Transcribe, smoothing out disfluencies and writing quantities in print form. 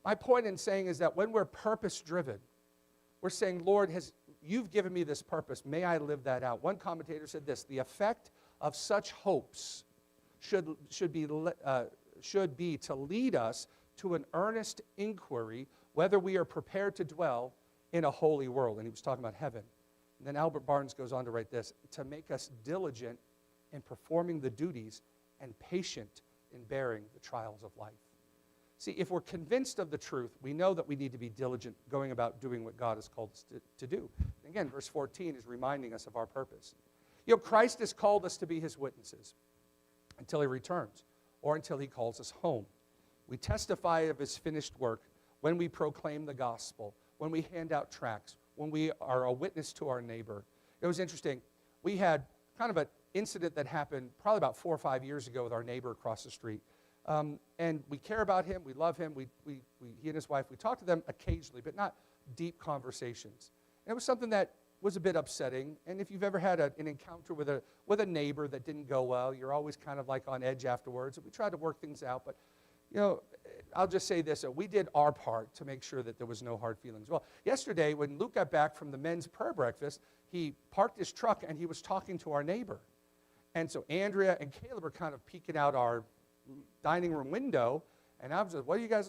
My point in saying is that when we're purpose-driven, we're saying, Lord, you've given me this purpose. May I live that out? One commentator said this: the effect of such hopes should be to lead us to an earnest inquiry whether we are prepared to dwell in a holy world. And he was talking about heaven. And then Albert Barnes goes on to write this: to make us diligent in performing the duties and patient in bearing the trials of life. See, if we're convinced of the truth, we know that we need to be diligent going about doing what God has called us to do. And again, verse 14 is reminding us of our purpose. You know, Christ has called us to be his witnesses until he returns or until he calls us home. We testify of his finished work when we proclaim the gospel, when we hand out tracts, when we are a witness to our neighbor. It was interesting. We had kind of an incident that happened probably about 4 or 5 years ago with our neighbor across the street. And we care about him, we love him, he and his wife, we talk to them occasionally, but not deep conversations. And it was something that was a bit upsetting, and if you've ever had an encounter with a neighbor that didn't go well, you're always kind of like on edge afterwards, and we tried to work things out, but you know, I'll just say this, we did our part to make sure that there was no hard feelings. Well, yesterday when Luke got back from the men's prayer breakfast, he parked his truck and he was talking to our neighbor. And so Andrea and Caleb are kind of peeking out our dining room window, and I was like, what are you guys